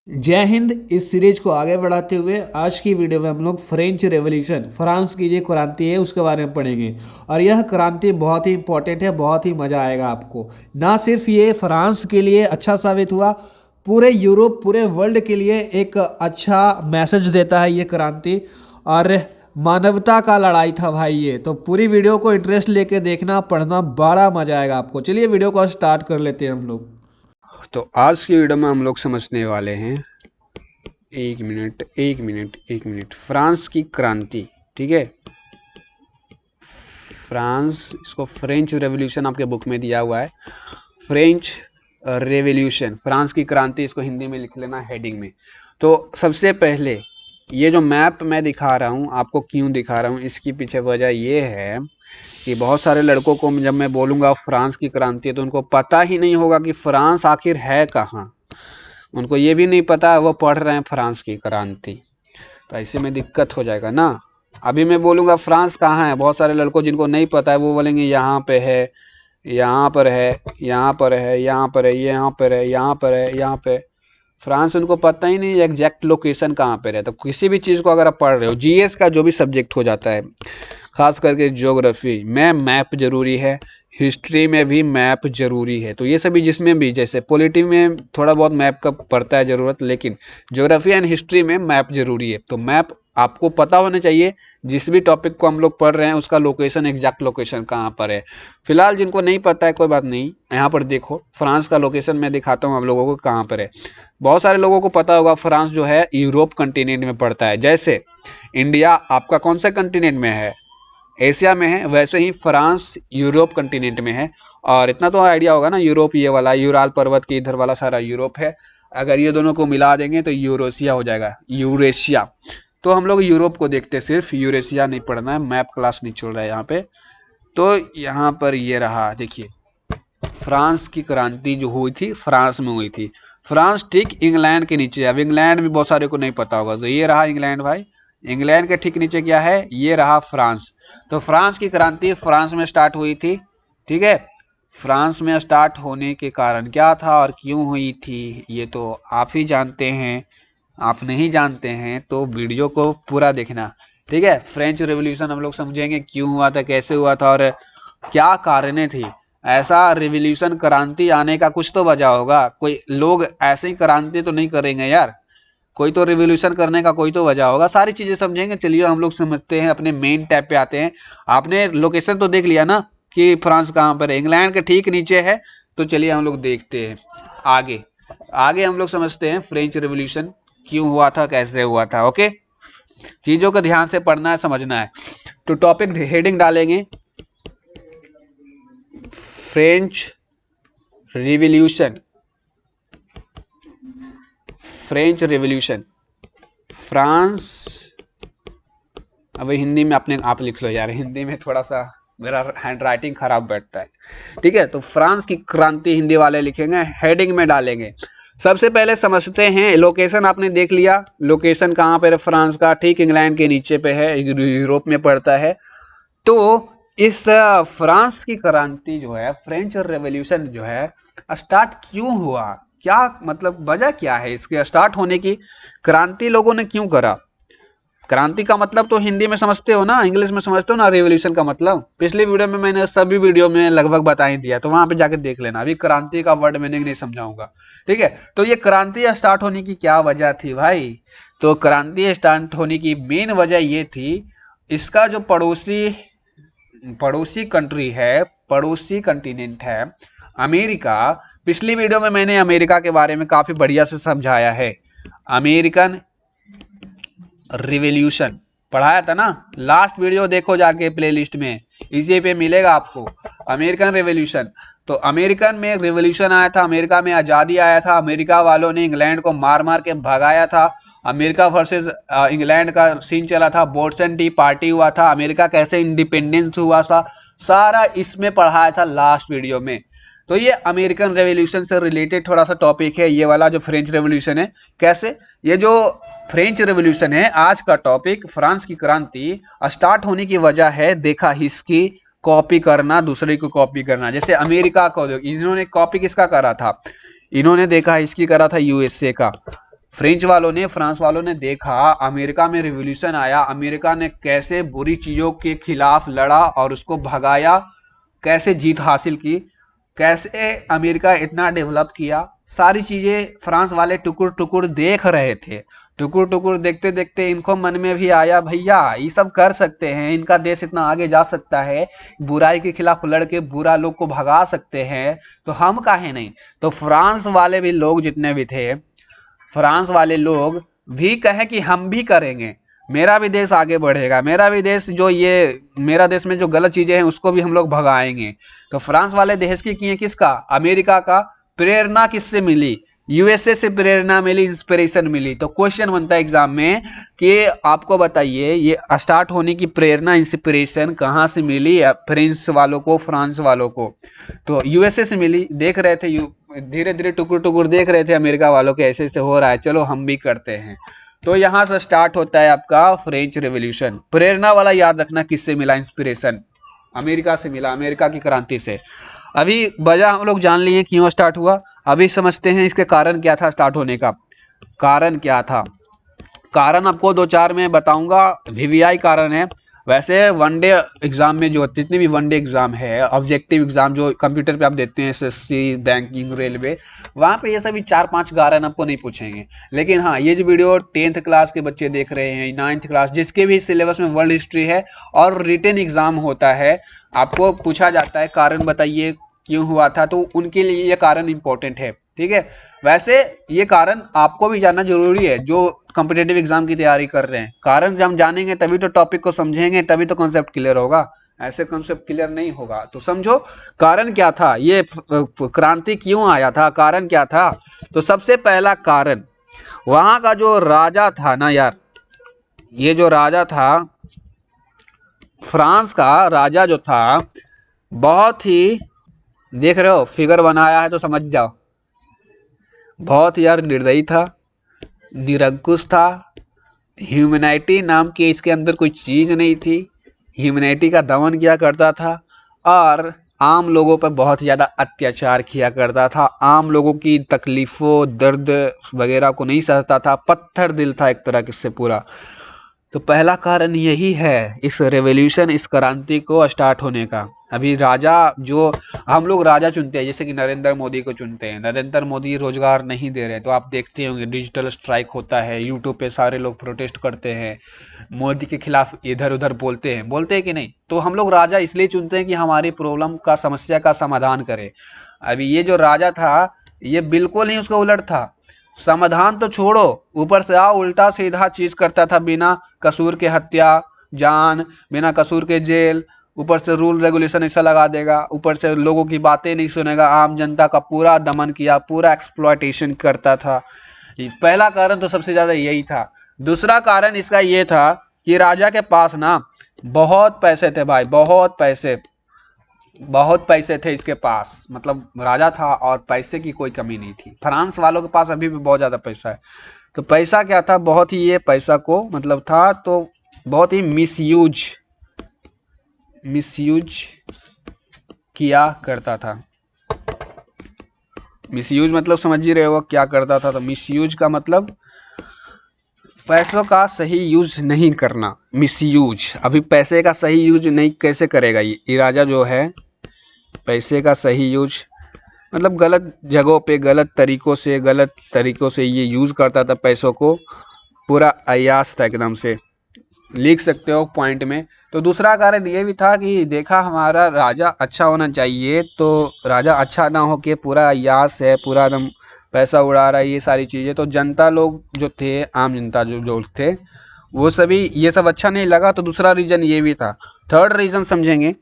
जय हिंद। इस सीरीज को आगे बढ़ाते हुए आज की वीडियो में हम लोग फ्रेंच रेवोल्यूशन, फ्रांस की जो क्रांति है उसके बारे में पढ़ेंगे। और यह क्रांति बहुत ही इंपॉर्टेंट है, बहुत ही मज़ा आएगा आपको। ना सिर्फ ये फ्रांस के लिए अच्छा साबित हुआ, पूरे यूरोप, पूरे वर्ल्ड के लिए एक अच्छा मैसेज देता है ये क्रांति। और मानवता का लड़ाई था भाई ये। तो पूरी वीडियो को इंटरेस्ट लेके देखना, पढ़ना, बड़ा मज़ा आएगा आपको। चलिए वीडियो को स्टार्ट कर लेते हैं हम लोग। तो आज की वीडियो में हम लोग समझने वाले हैं। एक मिनट फ्रांस की क्रांति। ठीक है, फ्रांस, इसको फ्रेंच रेवोल्यूशन आपके बुक में दिया हुआ है। फ्रेंच रेवोल्यूशन, फ्रांस की क्रांति, इसको हिंदी में लिख लेना हेडिंग में। तो सबसे पहले ये जो मैप मैं दिखा रहा हूँ आपको, क्यों दिखा रहा हूँ, इसकी पीछे वजह ये है कि बहुत सारे लड़कों को जब मैं बोलूँगा फ्रांस की क्रांति तो उनको पता ही नहीं होगा कि फ्रांस आखिर है कहाँ। उनको ये भी नहीं पता, वो पढ़ रहे हैं फ्रांस की क्रांति, तो ऐसे में दिक्कत हो जाएगा ना। अभी मैं बोलूँगा फ्रांस कहाँ है, बहुत सारे लड़कों जिनको नहीं पता है वो बोलेंगे यहाँ पे है, यहाँ पर है, यहाँ पर है, यहाँ पर है, यहाँ पर है, यहाँ पर है, यहाँ पे। फ्रांस उनको पता ही नहीं एग्जैक्ट लोकेशन कहाँ पर है। तो किसी भी चीज़ को अगर आप पढ़ रहे हो, जीएस का जो भी सब्जेक्ट हो जाता है, खास करके ज्योग्राफी में मैप जरूरी है, हिस्ट्री में भी मैप जरूरी है। तो ये सभी जिसमें भी, जैसे पॉलिटी में थोड़ा बहुत मैप का पड़ता है ज़रूरत, लेकिन ज्योग्राफी एंड हिस्ट्री में मैप जरूरी है। तो मैप आपको पता होना चाहिए, जिस भी टॉपिक को हम लोग पढ़ रहे हैं उसका लोकेशन, एग्जैक्ट लोकेशन कहाँ पर है। फिलहाल जिनको नहीं पता है कोई बात नहीं, यहाँ पर देखो फ्रांस का लोकेशन मैं दिखाता हूँ आप लोगों को कहाँ पर है। बहुत सारे लोगों को पता होगा फ्रांस जो है यूरोप कंटिनेंट में पड़ता है। जैसे इंडिया आपका कौन सा कंटिनेंट में है, एशिया में है, वैसे ही फ्रांस यूरोप कंटिनेंट में है। और इतना तो आइडिया होगा ना, यूरोप ये वाला यूराल पर्वत के इधर वाला सारा यूरोप है। अगर ये दोनों को मिला देंगे तो यूरोसिया हो जाएगा, यूरेशिया। तो हम लोग यूरोप को देखते हैं, सिर्फ यूरेशिया नहीं पढ़ना है, मैप क्लास नहीं चल रहा है यहाँ पे। तो यहाँ पर ये रहा, देखिए फ्रांस की क्रांति जो हुई थी फ्रांस में हुई थी। फ्रांस ठीक इंग्लैंड के नीचे है। अब इंग्लैंड भी बहुत सारे को नहीं पता होगा, तो ये रहा इंग्लैंड भाई। इंग्लैंड के ठीक नीचे क्या है, ये रहा फ्रांस। तो फ्रांस की क्रांति फ्रांस में स्टार्ट हुई थी। ठीक है, फ्रांस में स्टार्ट होने के कारण क्या था और क्यों हुई थी ये तो आप ही जानते हैं। आप नहीं जानते हैं तो वीडियो को पूरा देखना। ठीक है, फ्रेंच रेवोल्यूशन हम लोग समझेंगे, क्यों हुआ था, कैसे हुआ था और क्या कारणें थी। ऐसा रिवॉल्यूशन, क्रांति आने का कुछ तो वजह होगा। कोई लोग ऐसे ही क्रांति तो नहीं करेंगे यार, कोई तो रिवॉल्यूशन करने का कोई तो वजह होगा। सारी चीजें समझेंगे। चलिए हम लोग समझते हैं, अपने मेन टैब पे आते हैं। आपने लोकेशन तो देख लिया ना कि फ्रांस कहाँ पर है, इंग्लैंड के ठीक नीचे है। तो चलिए हम लोग देखते हैं आगे। आगे हम लोग समझते हैं फ्रेंच रिवॉल्यूशन क्यों हुआ था, कैसे हुआ था। ओके, चीजों को ध्यान से पढ़ना है, समझना है। तो टॉपिक हेडिंग डालेंगे, French revolution, French revolution, France. अब हिंदी में अपने आप लिख लो यार, हिंदी में थोड़ा सा मेरा हैंड राइटिंग खराब बैठता है। ठीक है, तो फ्रांस की क्रांति हिंदी वाले लिखेंगे, हेडिंग में डालेंगे। सबसे पहले समझते हैं लोकेशन। आपने देख लिया लोकेशन कहाँ पर है फ्रांस का, ठीक इंग्लैंड के नीचे पे है, यूरोप में पड़ता है। तो इस फ्रांस की क्रांति जो है, फ्रेंच रेवोल्यूशन जो है, स्टार्ट क्यों हुआ, क्या मतलब वजह क्या है इसके स्टार्ट होने की, क्रांति लोगों ने क्यों करा। क्रांति का मतलब तो हिंदी में समझते हो ना, इंग्लिश में समझते हो ना रेवोल्यूशन का मतलब। पिछली वीडियो में मैंने सभी वीडियो में लगभग बता ही दिया, तो वहां पे जाके देख लेना। अभी क्रांति का वर्ड मीनिंग नहीं समझाऊंगा। ठीक है, तो ये क्रांति स्टार्ट होने की क्या वजह थी भाई। तो क्रांति स्टार्ट होने की मेन वजह ये थी, इसका जो पड़ोसी पड़ोसी कंट्री है, पड़ोसी कंटिनेंट है अमेरिका। पिछली वीडियो में मैंने अमेरिका के बारे में काफी बढ़िया से समझाया है। अमेरिकन रिवॉल्यूशन पढ़ाया था ना, लास्ट वीडियो देखो जाके प्लेलिस्ट में, इसी पे मिलेगा आपको अमेरिकन रिवॉल्यूशन। तो अमेरिकन में रिवॉल्यूशन आया था, अमेरिका में आज़ादी आया था, अमेरिका वालों ने इंग्लैंड को मार मार के भगाया था। अमेरिका वर्सेस इंग्लैंड का सीन चला था, बोट्सन टी पार्टी हुआ था, अमेरिका कैसे इंडिपेंडेंस हुआ था, सारा इसमें पढ़ाया था लास्ट वीडियो में। तो ये अमेरिकन रेवोल्यूशन से रिलेटेड थोड़ा सा टॉपिक है, ये वाला जो फ्रेंच रेवोल्यूशन है। कैसे ये जो फ्रेंच रेवोल्यूशन है, आज का टॉपिक फ्रांस की क्रांति स्टार्ट होने की वजह है, देखा हिस्ट्री कॉपी करना, दूसरे को कॉपी करना। जैसे अमेरिका को इन्होंने कॉपी किसका करा था, इन्होंने देखा हिस्ट्री करा था यूएसए का। फ्रेंच वालों ने, फ्रांस वालों ने देखा अमेरिका में रिवॉल्यूशन आया, अमेरिका ने कैसे बुरी चीज़ों के खिलाफ लड़ा और उसको भगाया, कैसे जीत हासिल की, कैसे अमेरिका इतना डेवलप किया, सारी चीज़ें फ्रांस वाले टुकुर टुकुर देख रहे थे। टुकुर टुकुर देखते देखते इनको मन में भी आया, भैया ये सब कर सकते हैं, इनका देश इतना आगे जा सकता है, बुराई के खिलाफ लड़ के बुरा लोग को भगा सकते हैं, तो हम काहे नहीं। तो फ्रांस वाले भी लोग जितने भी थे, फ्रांस वाले लोग भी कहे कि हम भी करेंगे, मेरा भी देश आगे बढ़ेगा, मेरा भी देश जो ये मेरा देश में जो गलत चीजें हैं उसको भी हम लोग भगाएंगे। तो फ्रांस वाले देश की किए किसका, अमेरिका का। प्रेरणा किससे मिली, यूएसए से प्रेरणा मिली, इंस्पिरेशन मिली। तो क्वेश्चन बनता है एग्जाम में कि आपको बताइए ये स्टार्ट होने की प्रेरणा, इंस्पिरेशन कहाँ से मिली फ्रेंच वालों को, फ्रांस वालों को। तो यूएसए से मिली, देख रहे थे धीरे धीरे टुकुर टुकुर देख रहे थे अमेरिका वालों के ऐसे ऐसे हो रहा है, चलो हम भी करते हैं। तो यहाँ से स्टार्ट होता है आपका फ्रेंच रेवोल्यूशन। प्रेरणा वाला याद रखना किससे मिला, इंस्पिरेशन अमेरिका से मिला, अमेरिका की क्रांति से। अभी वजह हम लोग जान लिए क्यों स्टार्ट हुआ, अभी समझते हैं इसके कारण क्या था स्टार्ट होने का। कारण क्या था, कारण आपको दो चार में बताऊंगा, वीवीआई कारण है। वैसे वनडे एग्जाम में जो जितने भी वनडे एग्जाम है, ऑब्जेक्टिव एग्जाम जो कंप्यूटर पे आप देते हैं, एसएससी, बैंकिंग, रेलवे, वहाँ पे ये सभी 4-5 कारण आपको नहीं पूछेंगे। लेकिन हाँ, ये जो वीडियो 10th क्लास के बच्चे देख रहे हैं, 9th क्लास, जिसके भी सिलेबस में वर्ल्ड हिस्ट्री है और रिटन एग्जाम होता है, आपको पूछा जाता है कारण बताइए क्यों हुआ था, तो उनके लिए ये कारण इंपॉर्टेंट है। ठीक है, वैसे ये कारण आपको भी जानना जरूरी है जो कॉम्पिटेटिव एग्जाम की तैयारी कर रहे हैं। कारण जब हम जानेंगे तभी तो टॉपिक को समझेंगे, तभी तो कॉन्सेप्ट क्लियर होगा, ऐसे कॉन्सेप्ट क्लियर नहीं होगा। तो समझो कारण क्या था, ये क्रांति क्यों आया था, कारण क्या था। तो सबसे पहला कारण, वहां का जो राजा था ना यार, ये जो राजा था, फ्रांस का राजा जो था, बहुत ही, देख रहे हो फिगर बनाया है तो समझ जाओ, बहुत यार निर्दयी था, निरंकुश था, ह्यूमैनिटी नाम की इसके अंदर कोई चीज़ नहीं थी, ह्यूमैनिटी का दमन किया करता था और आम लोगों पर बहुत ज़्यादा अत्याचार किया करता था, आम लोगों की तकलीफ़ों, दर्द वगैरह को नहीं सहता था, पत्थर दिल था एक तरह से पूरा। तो पहला कारण यही है इस रेवोल्यूशन, इस क्रांति को स्टार्ट होने का। अभी राजा, जो हम लोग राजा चुनते हैं, जैसे कि नरेंद्र मोदी को चुनते हैं, नरेंद्र मोदी रोजगार नहीं दे रहे, तो आप देखते होंगे डिजिटल स्ट्राइक होता है, यूट्यूब पे सारे लोग प्रोटेस्ट करते हैं, मोदी के खिलाफ इधर उधर बोलते हैं कि नहीं। तो हम लोग राजा इसलिए चुनते हैं कि हमारी प्रॉब्लम का, समस्या का समाधान करे। अभी ये जो राजा था ये बिल्कुल ही उसका उलट था, समाधान तो छोड़ो, ऊपर से उल्टा सीधा चीज करता था, बिना कसूर के हत्या, जान, बिना कसूर के जेल, ऊपर से रूल रेगुलेशन ऐसा लगा देगा, ऊपर से लोगों की बातें नहीं सुनेगा, आम जनता का पूरा दमन किया, पूरा एक्सप्लॉयटेशन करता था। पहला कारण तो सबसे ज्यादा यही था। दूसरा कारण इसका ये था कि राजा के पास ना बहुत पैसे थे भाई, बहुत पैसे थे इसके पास, मतलब राजा था और पैसे की कोई कमी नहीं थी। फ्रांस वालों के पास अभी भी बहुत ज़्यादा पैसा है। तो पैसा क्या था, बहुत ही, ये पैसा को मतलब था तो बहुत ही मिसयूज किया करता था। मिसयूज मतलब समझ ही रहे हो क्या करता था। तो मिसयूज का मतलब पैसों का सही यूज नहीं करना, मिसयूज। अभी पैसे का सही यूज नहीं कैसे करेगा ये राजा जो है, पैसे का सही यूज मतलब गलत जगहों पे, गलत तरीकों से ये यूज़ करता था पैसों को, पूरा अय्याश था एकदम से, लिख सकते हो पॉइंट में। तो दूसरा कारण ये भी था कि देखा हमारा राजा अच्छा होना चाहिए, तो राजा अच्छा ना हो के पूरा अय्याश है, पूरा एकदम पैसा उड़ा रहा है, ये सारी चीज़ें, तो जनता लोग जो थे, आम जनता जो लोग थे, वो सभी ये सब अच्छा नहीं लगा। तो दूसरा रीज़न ये भी था। थर्ड रीज़न समझेंगे,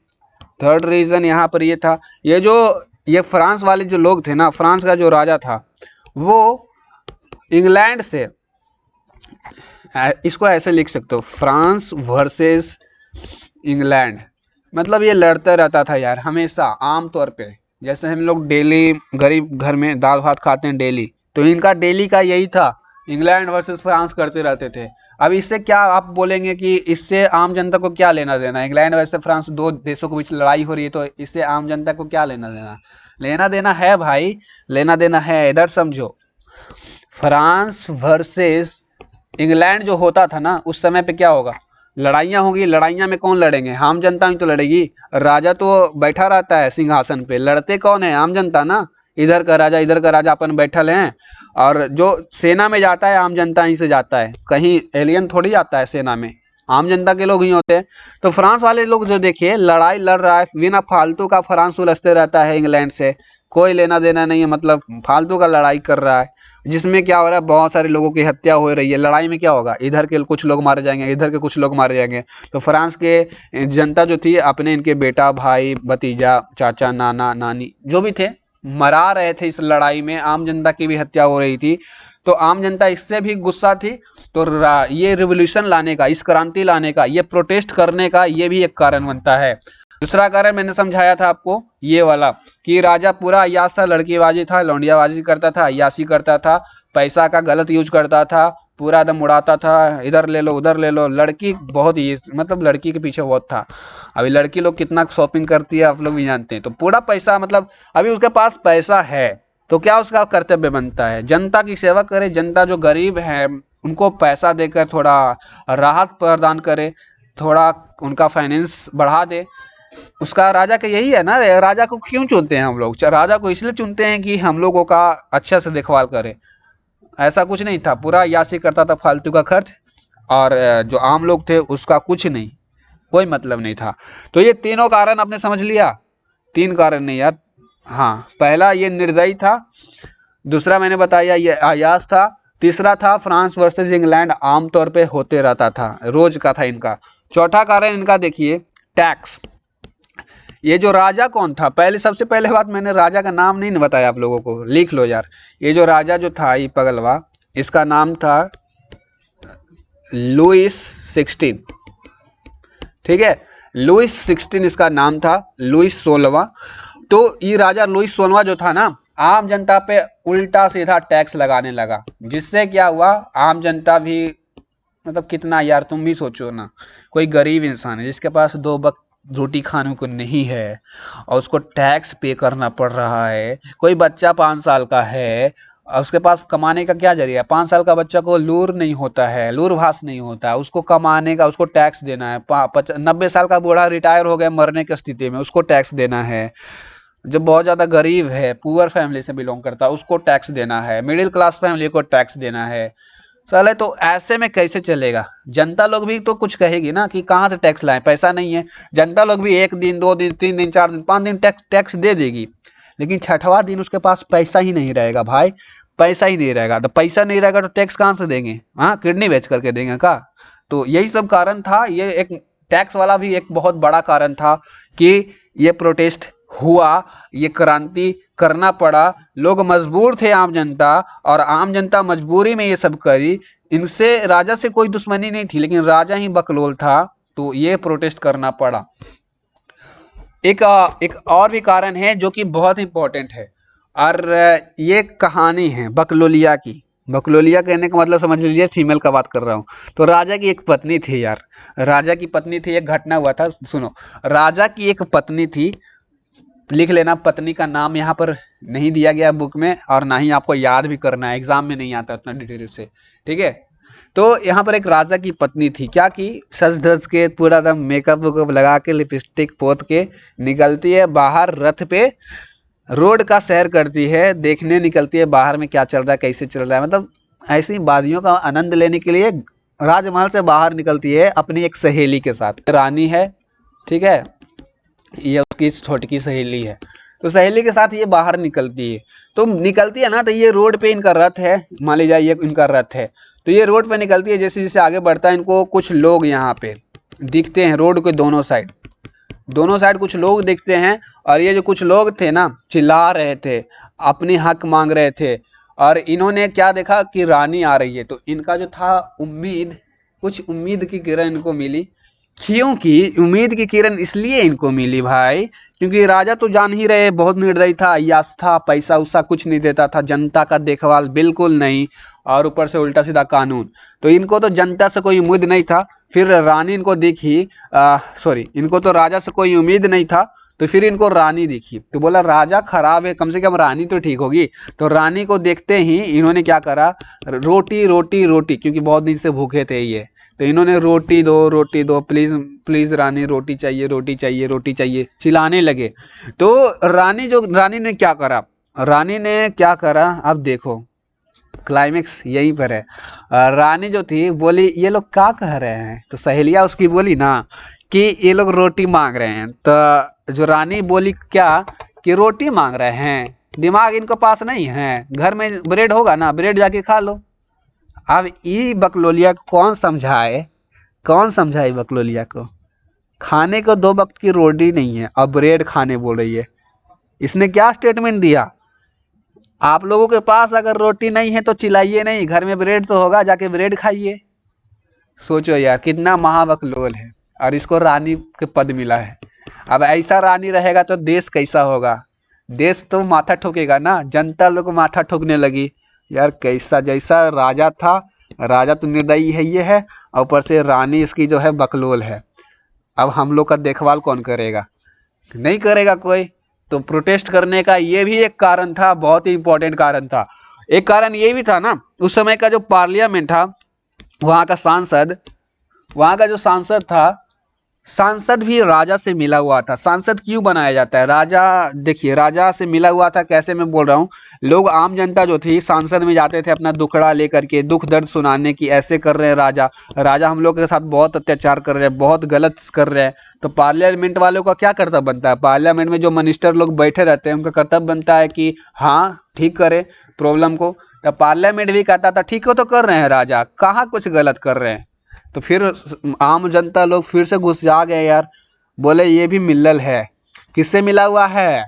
थर्ड रीज़न यहाँ पर ये था, ये फ्रांस वाले जो लोग थे ना, फ्रांस का जो राजा था वो इंग्लैंड से, इसको ऐसे लिख सकते हो, फ्रांस वर्सेस इंग्लैंड, मतलब ये लड़ता रहता था यार हमेशा। आम तौर पे जैसे हम लोग डेली गरीब घर में दाल भात खाते हैं डेली, तो इनका डेली का यही था, इंग्लैंड वर्सेस फ्रांस करते रहते थे। अब इससे क्या आप बोलेंगे कि इससे आम जनता को क्या लेना देना, इंग्लैंड वर्सेस फ्रांस, दो देशों के बीच लड़ाई हो रही है, तो इससे आम जनता को क्या लेना देना। लेना देना है भाई, लेना देना है, इधर समझो। फ्रांस वर्सेस इंग्लैंड जो होता था ना, उस समय पे क्या होगा, लड़ाइयाँ होगी। लड़ाइयाँ में कौन लड़ेंगे, आम जनता ही तो लड़ेगी। राजा तो बैठा रहता है सिंहासन पे, लड़ते कौन है, आम जनता ना। इधर का राजा अपन बैठल हैं, और जो सेना में जाता है आम जनता ही से जाता है, कहीं एलियन थोड़ी जाता है सेना में, आम जनता के लोग ही होते हैं। तो फ्रांस वाले लोग जो देखिए लड़ाई लड़ रहा है बिना फालतू का, फ्रांस उलझते रहता है इंग्लैंड से, कोई लेना देना नहीं है, मतलब फालतू का लड़ाई कर रहा है, जिसमें क्या हो रहा है, बहुत सारे लोगों की हत्या हो रही है। लड़ाई में क्या होगा, इधर के कुछ लोग मारे जाएंगे, इधर के कुछ लोग मारे जाएंगे। तो फ्रांस के जनता जो थी अपने इनके बेटा, भाई, भतीजा, चाचा, नाना, नानी जो भी थे मरा रहे थे इस लड़ाई में, आम जनता की भी हत्या हो रही थी। तो आम जनता इससे भी गुस्सा थी। तो ये रिवोल्यूशन लाने का, इस क्रांति लाने का, ये प्रोटेस्ट करने का, ये भी एक कारण बनता है। दूसरा कारण मैंने समझाया था आपको ये वाला, कि राजा पूरा अय्याश था, लड़कीबाजी था, लौंडियाबाजी करता था, अय्याशी करता था, पैसा का गलत यूज करता था, पूरा एकदम उड़ाता था, इधर ले लो उधर ले लो। लड़की बहुत ही, मतलब लड़की के पीछे बहुत था। अभी लड़की लोग कितना शॉपिंग करती है आप लोग भी जानते हैं। तो पूरा पैसा, मतलब अभी उसके पास पैसा है तो क्या उसका कर्तव्य बनता है, जनता की सेवा करे, जनता जो गरीब है उनको पैसा देकर थोड़ा राहत प्रदान करे, थोड़ा उनका फाइनेंस बढ़ा दे। उसका राजा का यही है ना। राजा को क्यों चुनते हैं हम लोग, राजा को इसलिए चुनते हैं कि हम लोगों का अच्छा से देखभाल करे। ऐसा कुछ नहीं था, पूरा यासी करता था फालतू का खर्च, और जो आम लोग थे उसका कुछ नहीं, कोई मतलब नहीं था। तो ये तीनों कारण आपने समझ लिया, 3 कारण नहीं यार। हाँ, पहला ये निर्दयी था, दूसरा मैंने बताया ये अय्याश था, तीसरा था फ्रांस वर्सेस इंग्लैंड आमतौर पे होते रहता था, रोज का था इनका। चौथा कारण इनका देखिए, टैक्स। ये जो राजा कौन था, पहले सबसे पहले बात, मैंने राजा का नाम नहीं बताया आप लोगों को, लिख लो यार। ये जो राजा जो था ये पगलवा, इसका नाम था लुइस 16, ठीक है, लुइस 16 इसका नाम था, लुइस 16वां। तो ये राजा लुइस 16वां जो था ना, आम जनता पे उल्टा सीधा टैक्स लगाने लगा, जिससे क्या हुआ, आम जनता भी, मतलब कितना यार, तुम भी सोचो ना, कोई गरीब इंसान है जिसके पास 2 वक्त रोटी खाने को नहीं है और उसको टैक्स पे करना पड़ रहा है। कोई बच्चा 5 साल का है और उसके पास कमाने का क्या जरिया है, 5 साल का बच्चा को लूर नहीं होता है, लूर भास नहीं होता है, उसको कमाने का, उसको टैक्स देना है। 90 साल का बूढ़ा रिटायर हो गया मरने की स्थिति में, उसको टैक्स देना है। जो बहुत ज़्यादा गरीब है, पुअर फैमिली से बिलोंग करता है, उसको टैक्स देना है। मिडिल क्लास फैमिली को टैक्स देना है। चले, तो ऐसे में कैसे चलेगा, जनता लोग भी तो कुछ कहेगी ना कि कहाँ से टैक्स लाएं, पैसा नहीं है। जनता लोग भी 1 दिन 2 दिन 3 दिन 4 दिन 5 दिन टैक्स दे देगी, लेकिन 6वां दिन उसके पास पैसा ही नहीं रहेगा भाई, पैसा ही नहीं रहेगा। तो पैसा नहीं रहेगा तो टैक्स कहाँ से देंगे, हाँ, किडनी बेच करके देंगे का। तो यही सब कारण था, ये एक टैक्स वाला भी एक बहुत बड़ा कारण था कि ये प्रोटेस्ट हुआ, ये क्रांति करना पड़ा। लोग मजबूर थे, आम जनता, और आम जनता मजबूरी में ये सब करी। इनसे राजा से कोई दुश्मनी नहीं थी, लेकिन राजा ही बकलोल था, तो ये प्रोटेस्ट करना पड़ा। एक और भी कारण है जो कि बहुत इंपॉर्टेंट है, और ये कहानी है बकलोलिया की। बकलोलिया कहने का मतलब समझ लीजिए फीमेल का बात कर रहा हूँ। तो राजा की एक पत्नी थी यार, राजा की पत्नी थी, एक घटना हुआ था, सुनो। राजा की एक पत्नी थी, लिख लेना, पत्नी का नाम यहाँ पर नहीं दिया गया बुक में, और ना ही आपको याद भी करना है, एग्जाम में नहीं आता उतना डिटेल से, ठीक है। तो यहाँ पर एक राजा की पत्नी थी, क्या की, सज धज के पूरा दम मेकअप वेकअप लगा के, लिपस्टिक पोत के निकलती है बाहर रथ पे, रोड का सैर करती है, देखने निकलती है बाहर में क्या चल रहा है, कैसे चल रहा है, मतलब ऐसी वादियों का आनंद लेने के लिए राजमहल से बाहर निकलती है अपनी एक सहेली के साथ। रानी है, ठीक है, ये उसकी छोटी सहेली है। तो सहेली के साथ ये बाहर निकलती है, तो निकलती है ना, तो ये रोड पे इनका रथ है, मान लीजिए ये इनका रथ है। तो ये रोड पे निकलती है, जैसे जैसे आगे बढ़ता है, इनको कुछ लोग यहाँ पे दिखते हैं, रोड के दोनों साइड कुछ लोग दिखते हैं। और ये जो कुछ लोग थे ना, चिल्ला रहे थे, अपनी हक मांग रहे थे, और इन्होंने क्या देखा कि रानी आ रही है। तो इनका जो था उम्मीद, कुछ उम्मीद की किरण इनको मिली। क्योंकि उम्मीद की किरण इसलिए इनको मिली भाई, क्योंकि राजा तो जान ही रहे बहुत निर्दयी था, अय्याश था, पैसा उसा कुछ नहीं देता था, जनता का देखभाल बिल्कुल नहीं, और ऊपर से उल्टा सीधा कानून। तो इनको तो जनता से कोई उम्मीद नहीं था। फिर रानी इनको देखी, इनको तो राजा से कोई उम्मीद नहीं था। तो फिर इनको रानी दिखी, तो बोला राजा खराब है, कम से कम रानी तो ठीक होगी। तो रानी को देखते ही इन्होंने क्या करा, रोटी रोटी रोटी, क्योंकि बहुत दिन से भूखे थे ये, तो इन्होंने रोटी दो प्लीज़ प्लीज़ रानी रोटी चाहिए रोटी चाहिए रोटी चाहिए, चिल्लाने लगे। तो रानी ने क्या करा, अब देखो क्लाइमेक्स यहीं पर है। रानी जो थी बोली ये लोग क्या कह रहे हैं, तो सहेलियाँ उसकी बोली ना कि ये लोग रोटी मांग रहे हैं। तो जो रानी बोली क्या कि रोटी मांग रहे हैं, दिमाग इनको पास नहीं है, घर में ब्रेड होगा ना, ब्रेड जाके खा लो। अब ये बकलोलिया को कौन समझाए बकलोलिया को, खाने को 2 वक्त की रोटी नहीं है, अब ब्रेड खाने बोल रही है। इसने क्या स्टेटमेंट दिया, आप लोगों के पास अगर रोटी नहीं है तो चिल्लाइए नहीं, घर में ब्रेड तो होगा, जाके ब्रेड खाइए। सोचो यार कितना महाबकलोल है, और इसको रानी के पद मिला है। अब ऐसा रानी रहेगा तो देश कैसा होगा, देश तो माथा ठोकेगा ना, जनता लोग माथा ठोकने लगी। यार कैसा, जैसा राजा था, राजा तो निर्दयी है ये है, और ऊपर से रानी इसकी जो है बकलोल है। अब हम लोग का देखभाल कौन करेगा, नहीं करेगा कोई। तो प्रोटेस्ट करने का ये भी एक कारण था, बहुत ही इंपॉर्टेंट कारण था। एक कारण ये भी था ना, उस समय का जो पार्लियामेंट था, वहाँ का जो सांसद था, सांसद भी राजा से मिला हुआ था। सांसद क्यों बनाया जाता है, राजा देखिए राजा से मिला हुआ था, कैसे मैं बोल रहा हूँ, लोग आम जनता जो थी सांसद में जाते थे अपना दुखड़ा लेकर के, दुख दर्द सुनाने की, ऐसे कर रहे हैं राजा हम लोग के साथ बहुत अत्याचार कर रहे हैं, बहुत गलत कर रहे हैं। तो पार्लियामेंट वालों का क्या कर्तव्य बनता है, पार्लियामेंट में जो मिनिस्टर लोग बैठे रहते हैं उनका कर्तव्य बनता है कि हाँ ठीक करे प्रॉब्लम को। तो पार्लियामेंट भी कहता था ठीक हो तो कर रहे हैं राजा, कहाँ कुछ गलत कर रहे हैं। तो फिर आम जनता लोग फिर से गुस्सा गए यार, बोले ये भी मिल्लल है, किससे मिला हुआ है,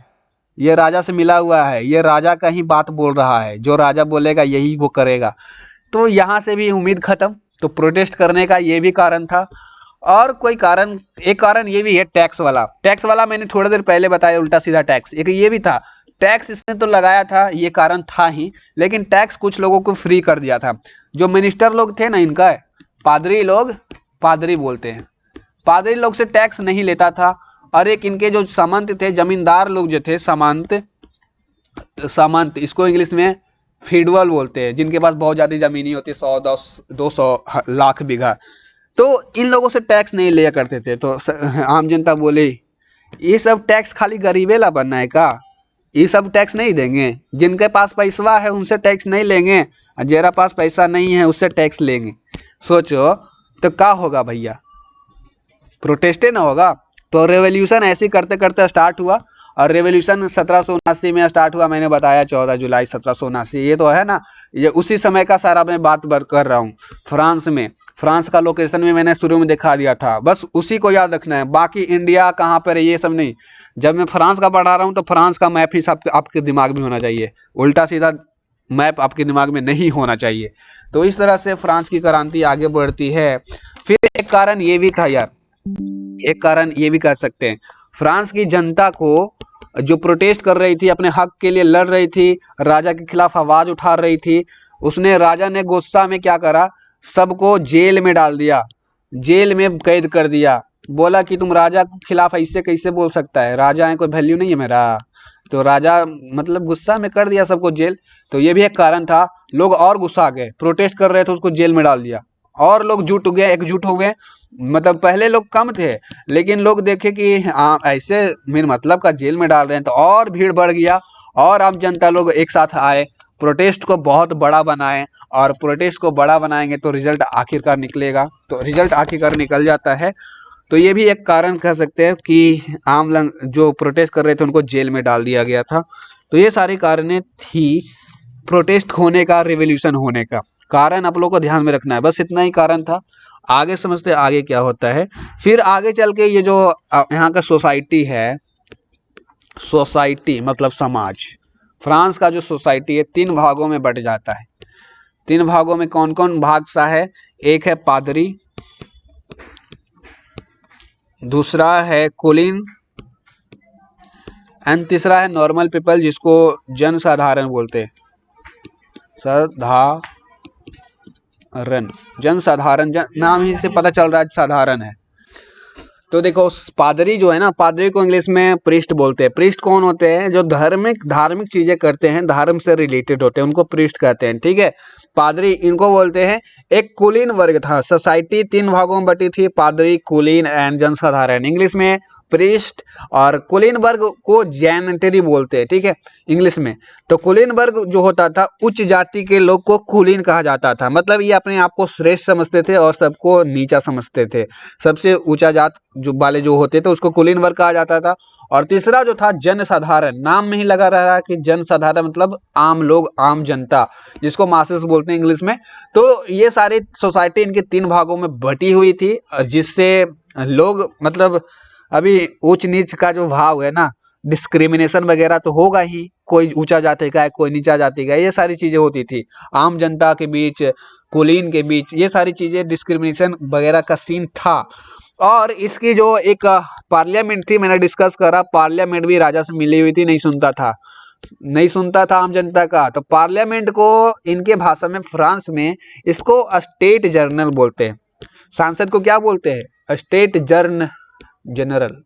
ये राजा से मिला हुआ है, ये राजा का ही बात बोल रहा है, जो राजा बोलेगा यही वो करेगा। तो यहाँ से भी उम्मीद खत्म। तो प्रोटेस्ट करने का ये भी कारण था। और कोई कारण, एक कारण ये भी है टैक्स वाला मैंने थोड़ी देर पहले बताया, उल्टा सीधा टैक्स, एक ये भी था। टैक्स इसने तो लगाया था, ये कारण था ही, लेकिन टैक्स कुछ लोगों को फ्री कर दिया था। जो मिनिस्टर लोग थे ना, इनका पादरी बोलते हैं, पादरी लोग से टैक्स नहीं लेता था। और एक इनके जो सामंत थे, जमींदार लोग जो थे, सामंत इसको इंग्लिश में फीडवल बोलते हैं, जिनके पास बहुत ज़्यादा ज़मीनी होती है, 100 10 200 लाख बीघा, तो इन लोगों से टैक्स नहीं लिया करते थे। तो आम जनता बोले ये सब टैक्स खाली गरीबे ला बनना है का, ये सब टैक्स नहीं देंगे, जिनके पास पैसा है उनसे टैक्स नहीं लेंगे, और जरा पास पैसा नहीं है उससे टैक्स लेंगे। सोचो तो क्या होगा भैया, प्रोटेस्टे ना होगा। तो रेवोल्यूशन ऐसे करते करते स्टार्ट हुआ, और रेवोल्यूशन 1779 में स्टार्ट हुआ, मैंने बताया 14 जुलाई 1779, ये तो है ना, ये उसी समय का सारा मैं बात कर रहा हूँ। फ्रांस का लोकेशन में मैंने शुरू में दिखा दिया था, बस उसी को याद रखना है, बाकी इंडिया कहाँ पर है ये सब नहीं। जब मैं फ्रांस का पढ़ा रहा हूँ तो फ्रांस का मैप ही सब आपके दिमाग में होना चाहिए, उल्टा सीधा मैप आपके दिमाग में नहीं होना चाहिए। तो इस तरह से फ्रांस की क्रांति आगे बढ़ती है। फिर एक कारण ये भी था यार, एक कारण ये भी कह सकते हैं, फ्रांस की जनता को जो प्रोटेस्ट कर रही थी, अपने हक के लिए लड़ रही थी, राजा के खिलाफ आवाज उठा रही थी, राजा ने गुस्सा में क्या करा, सबको जेल में डाल दिया, जेल में कैद कर दिया। बोला कि तुम राजा के खिलाफ ऐसे कैसे बोल सकता है, राजा है, कोई वैल्यू नहीं है मेरा। तो राजा मतलब गुस्सा में कर दिया सबको जेल। तो ये भी एक कारण था, लोग और गुस्सा आ गए, प्रोटेस्ट कर रहे थे उसको जेल में डाल दिया, और लोग एकजुट हो गए। मतलब पहले लोग कम थे, लेकिन लोग देखे कि ऐसे मेरे मतलब का जेल में डाल रहे हैं, तो और भीड़ बढ़ गया, और आम जनता लोग एक साथ आए, प्रोटेस्ट को बहुत बड़ा बनाए, और प्रोटेस्ट को बड़ा बनाएंगे तो रिजल्ट आखिरकार निकलेगा, तो रिजल्ट आखिरकार निकल जाता है। तो ये भी एक कारण कह सकते हैं कि जो प्रोटेस्ट कर रहे थे उनको जेल में डाल दिया गया था। तो ये सारी कारणें थी प्रोटेस्ट होने का, रिवॉल्यूशन होने का। कारण आप लोग को ध्यान में रखना है, बस इतना ही कारण था। आगे समझते आगे क्या होता है। फिर आगे चल के ये जो यहाँ का सोसाइटी है, सोसाइटी मतलब समाज, फ्रांस का जो सोसाइटी है 3 भागों में बट जाता है। 3 भागों में कौन कौन भाग सा है, एक है पादरी, दूसरा है कुलीन, एंड तीसरा है नॉर्मल पीपल, जिसको जन साधारण बोलते हैं। जन साधारण नाम ही से पता चल रहा है साधारण है। तो देखो पादरी जो है ना, पादरी को इंग्लिश में प्रीस्ट बोलते हैं। प्रीस्ट कौन होते हैं? जो धार्मिक चीजें करते हैं, धर्म से रिलेटेड होते हैं, उनको प्रीस्ट कहते हैं। ठीक है, पादरी इनको बोलते हैं। एक कुलीन वर्ग था, सोसाइटी 3 भागों में बटी थी, पादरी, कुलीन एंड जनसाधारण। इंग्लिश में प्रीस्ट, और कुलीन वर्ग को जैनिटरी बोलते हैं। ठीक है, इंग्लिश में। तो कुलीन वर्ग जो होता था, उच्च जाति के लोग को कुलीन कहा जाता था। मतलब ये अपने आप को श्रेष्ठ समझते थे और सबको नीचा समझते थे। सबसे ऊंचा जात जो वाले जो होते थे उसको कुलीन वर्ग कहा जाता था। और तीसरा जो था जनसाधारण, नाम में ही लगा रहा है कि जनसाधारण मतलब आम लोग, आम जनता, जिसको मासेस बोलते हैं इंग्लिश में। तो ये सारी सोसाइटी इनके 3 भागों में बटी हुई थी, जिससे लोग मतलब अभी ऊंच नीच का जो भाव है ना, डिस्क्रिमिनेशन वगैरह तो होगा ही, कोई ऊंचा जाति का है, कोई नीचा जाति का है, ये सारी चीजें होती थी आम जनता के बीच, कुलीन के बीच, ये सारी चीजें डिस्क्रिमिनेशन वगैरह का सीन था। और इसकी जो एक पार्लियामेंट थी, मैंने डिस्कस करा, पार्लियामेंट भी राजा से मिली हुई थी, नहीं सुनता था आम जनता का। तो पार्लियामेंट को इनके भाषा में, फ्रांस में, इसको स्टेट जर्नल बोलते हैं। सांसद को क्या बोलते हैं? स्टेट जनरल,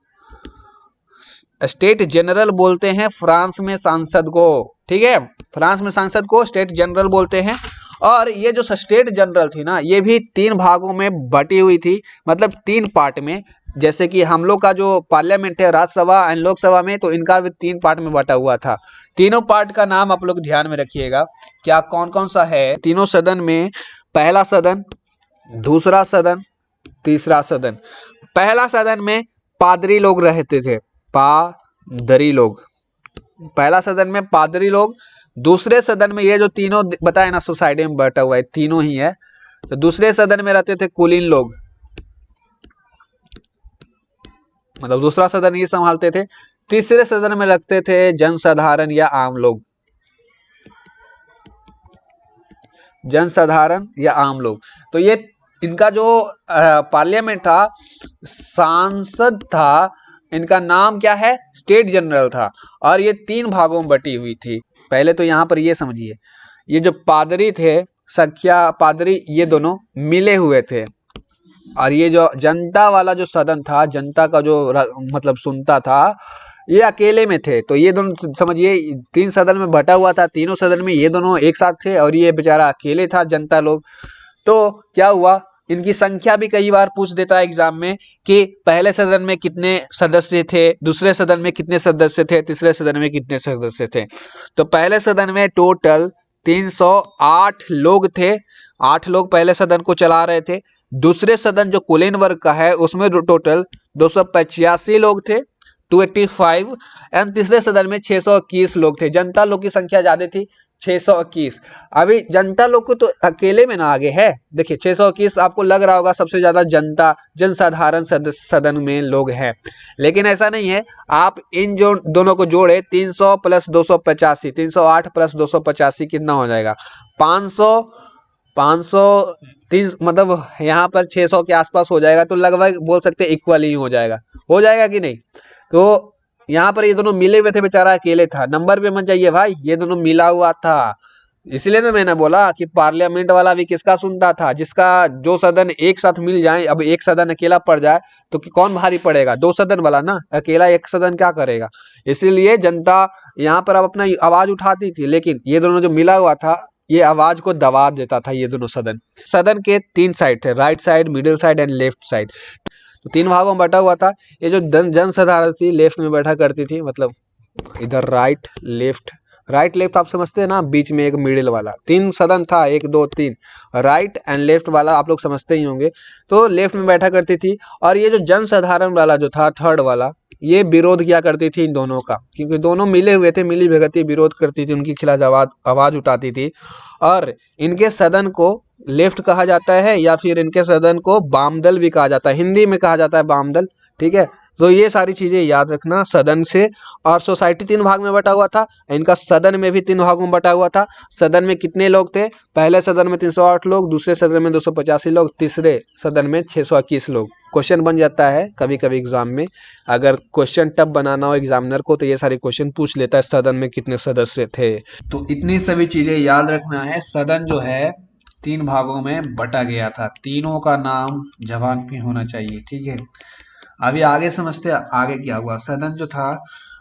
स्टेट जनरल बोलते हैं फ्रांस में सांसद को। ठीक है, फ्रांस में सांसद को स्टेट जनरल बोलते हैं। और ये जो स्टेट जनरल थी ना, ये भी 3 भागों में बटी हुई थी, मतलब 3 पार्ट में। जैसे कि हम लोग का जो पार्लियामेंट है, राज्यसभा एंड लोकसभा में, तो इनका भी 3 पार्ट में बटा हुआ था। तीनों पार्ट का नाम आप लोग ध्यान में रखिएगा, क्या कौन कौन सा है। तीनों सदन में, पहला सदन, दूसरा सदन, तीसरा सदन। पहला सदन में पादरी लोग रहते थे, पादरी लोग, पहला सदन में पादरी लोग। दूसरे सदन में ये जो तीनों बताए ना, सोसाइटी में बैठा हुआ है, तीनों ही है। तो दूसरे सदन में रहते थे कुलीन लोग, मतलब दूसरा सदन ये संभालते थे। तीसरे सदन में लगते थे जनसाधारण या आम लोग, जनसाधारण या आम लोग। तो ये इनका जो पार्लियामेंट था, सांसद था, इनका नाम क्या है? स्टेट जनरल था। और ये 3 भागों में बटी हुई थी। पहले तो यहाँ पर ये समझिए, ये जो पादरी थे, सख्या पादरी, ये दोनों मिले हुए थे। और ये जो जनता वाला जो सदन था, जनता का जो मतलब सुनता था, ये अकेले में थे। तो ये दोनों समझिए 3 सदन में बटा हुआ था, तीनों सदन में ये दोनों एक साथ थे, और ये बेचारा अकेले था, जनता लोग। तो क्या हुआ, इनकी संख्या भी कई बार पूछ देता है एग्जाम में कि पहले सदन में कितने सदस्य थे, दूसरे सदन में कितने सदस्य थे, तीसरे सदन में कितने सदस्य थे। तो पहले सदन में टोटल 308 लोग थे, 8 लोग पहले सदन को चला रहे थे। दूसरे सदन जो कुलीन वर्ग का है, उसमें टोटल 285 लोग थे, 285। एंड तीसरे सदन में 621 लोग थे। जनता लोग की संख्या ज्यादा थी, 621। अभी जनता लोग को तो अकेले में ना आगे है, देखिए 621 आपको लग रहा होगा सबसे ज्यादा जनता, जनसाधारण सदन में लोग हैं, लेकिन ऐसा नहीं है। आप इन जो दोनों को जोड़े, 300 प्लस 285, 308 प्लस 285 कितना हो जाएगा? 500 3 मतलब यहाँ पर 600 के आसपास हो जाएगा। तो लगभग बोल सकते इक्वल ही हो जाएगा कि नहीं? तो यहाँ पर ये दोनों मिले हुए थे, बेचारा अकेले था। नंबर पे मत जाइए भाई, ये दोनों मिला हुआ था। इसलिए तो मैंने बोला कि पार्लियामेंट वाला भी किसका सुनता था? जिसका जो सदन एक साथ मिल जाए। अब एक सदन अकेला पड़ जाए तो कौन भारी पड़ेगा? 2 सदन वाला ना, अकेला एक सदन क्या करेगा? इसीलिए जनता यहाँ पर अब अपना आवाज उठाती थी, लेकिन ये दोनों जो मिला हुआ था, ये आवाज को दबा देता था। ये दोनों सदन के 3 साइड थे, right side, middle side and left side. तो 3 भागों में बटा हुआ था। ये जो जनसाधारण थी लेफ्ट में बैठा करती थी, मतलब इधर राइट लेफ्ट आप समझते हैं ना, बीच में एक मिडिल वाला। 3 सदन था, 1 2 3, राइट एंड लेफ्ट वाला आप लोग समझते ही होंगे। तो लेफ्ट में बैठा करती थी। और ये जो जनसाधारण वाला जो था, थर्ड वाला, ये विरोध किया करती थी इन दोनों का, क्योंकि दोनों मिले हुए थे, मिली भगती विरोध करती थी, उनके खिलाफ आवाज उठाती थी। और इनके सदन को लेफ्ट कहा जाता है, या फिर इनके सदन को वामदल भी कहा जाता है, हिंदी में कहा जाता है वामदल। ठीक है, तो ये सारी चीजें याद रखना सदन से। और सोसाइटी 3 भाग में बटा हुआ था, इनका सदन में भी 3 भागों में बटा हुआ था। सदन में कितने लोग थे? पहले सदन में 308 लोग, दूसरे सदन में 285 लोग, तीसरे सदन में 621 लोग। क्वेश्चन बन जाता है कभी कभी एग्जाम में, अगर क्वेश्चन टफ बनाना हो एग्जामिनर को तो ये सारे क्वेश्चन पूछ लेता है, सदन में कितने सदस्य थे। तो इतनी सभी चीजें याद रखना है। सदन जो है 3 भागों में बटा गया था, तीनों का नाम जबान पे होना चाहिए। ठीक है, अभी आगे समझते हैं आगे क्या हुआ। सदन जो था,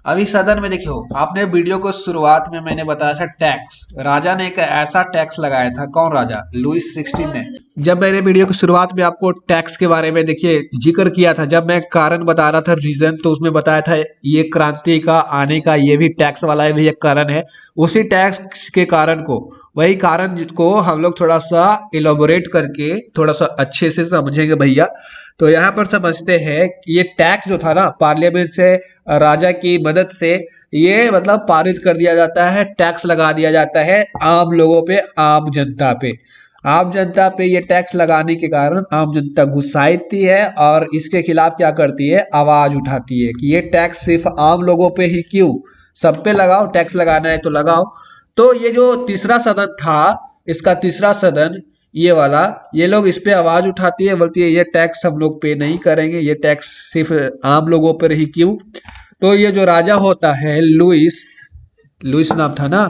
अभी सदन में देखियो, आपने वीडियो को शुरुआत में मैंने बताया था टैक्स, राजा ने एक ऐसा टैक्स लगाया था। कौन राजा? लुइस 16 ने। जब मैंने वीडियो की शुरुआत में आपको टैक्स के बारे में देखिए जिक्र किया था, जब मैं कारण बता रहा था रीजन, तो उसमें बताया था ये क्रांति का आने का ये भी टैक्स वाला है भी एक कारण है। उसी टैक्स के कारण को, वही कारण जिसको हम लोग थोड़ा सा इलोबोरेट करके थोड़ा सा अच्छे से समझेंगे भैया। तो यहाँ पर समझते हैं कि ये टैक्स जो था ना, पार्लियामेंट से राजा की मदद से ये मतलब पारित कर दिया जाता है, टैक्स लगा दिया जाता है आम लोगों पे, आम जनता पे। आम जनता पे ये टैक्स लगाने के कारण आम जनता गुस्साती है और इसके खिलाफ क्या करती है, आवाज उठाती है कि ये टैक्स सिर्फ आम लोगों पे ही क्यों, सब पे लगाओ, टैक्स लगाना है तो लगाओ। तो ये जो तीसरा सदन था, इसका तीसरा सदन ये वाला, ये लोग इस पे आवाज उठाती है, बोलती है ये टैक्स हम लोग पे नहीं करेंगे, ये टैक्स सिर्फ आम लोगों पर ही क्यों। तो ये जो राजा होता है लुइस, लुइस नाम था ना,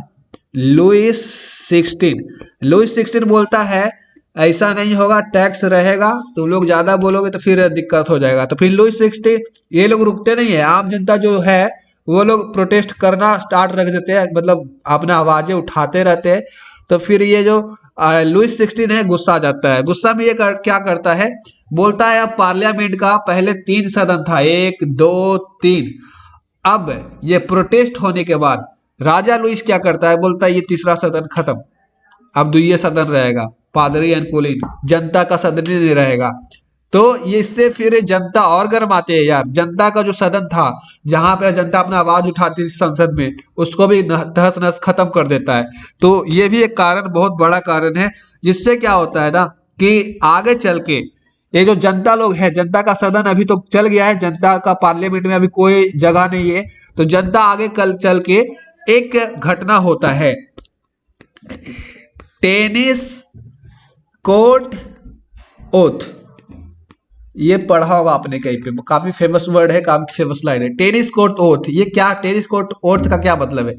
लुइस 16, लुइस 16 बोलता है ऐसा नहीं होगा, टैक्स रहेगा, तुम लोग ज्यादा बोलोगे तो फिर दिक्कत हो जाएगा। तो फिर लुइस 16, ये लोग रुकते नहीं है, आम जनता जो है वो लोग प्रोटेस्ट करना स्टार्ट रख देते हैं, मतलब अपना आवाजें उठाते रहते हैं। तो फिर ये जो लुइस 16 है गुस्सा आ जाता है। गुस्सा में ये क्या करता है, बोलता है अब पार्लियामेंट का पहले 3 सदन था, 1 2 3, अब ये प्रोटेस्ट होने के बाद राजा लुइस क्या करता है, बोलता है ये तीसरा सदन खत्म, अब द्वितीय सदन रहेगा, पादरी एंड कोलिन, जनता का सदन ही नहीं रहेगा। तो ये इससे फिर जनता और गर्माते हैं यार, जनता का जो सदन था जहां पे जनता अपना आवाज उठाती थी संसद में, उसको भी तहस नहस खत्म कर देता है। तो ये भी एक कारण, बहुत बड़ा कारण है, जिससे क्या होता है ना कि आगे चल के ये जो जनता लोग है, जनता का सदन अभी तो चल गया है, जनता का पार्लियामेंट में अभी कोई जगह नहीं है, तो जनता आगे कल चल के एक घटना होता है, टेनिस कोर्ट ओथ। ये पढ़ा होगा आपने कहीं पे, काफी फेमस वर्ड है, काफी फेमस लाइन है, टेनिस कोर्ट ओथ। ये क्या, टेनिस कोर्ट ओथ का क्या मतलब है?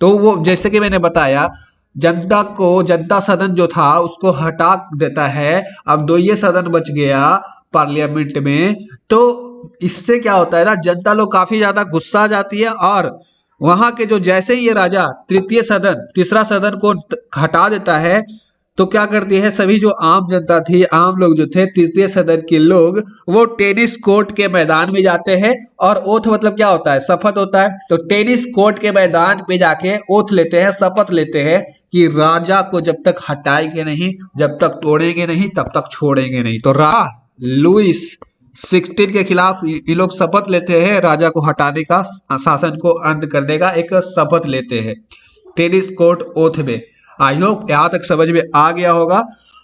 तो वो जैसे कि मैंने बताया, जनता को, जनता सदन जो था उसको हटा देता है, अब दो ये सदन बच गया पार्लियामेंट में। तो इससे क्या होता है ना, जनता लोग काफी ज्यादा गुस्सा आ जाती है, और वहां के जो, जैसे ही ये राजा तृतीय सदन, तीसरा सदन को हटा देता है, तो क्या करती है, सभी जो आम जनता थी, आम लोग जो थे, तृतीय सदन के लोग, वो टेनिस कोर्ट के मैदान में जाते हैं। और ओथ मतलब क्या होता है, शपथ होता है। तो टेनिस कोर्ट के मैदान पे जाके ओथ लेते हैं, शपथ लेते हैं कि राजा को जब तक हटाएंगे नहीं, जब तक तोड़ेंगे नहीं, तब तक छोड़ेंगे नहीं। तो लुइस 16 के खिलाफ ये लोग शपथ लेते हैं, राजा को हटाने का, शासन को अंत करने का एक शपथ लेते हैं टेनिस कोर्ट ओथ में। आई होप यहाँ तक समझ में आ गया होगा।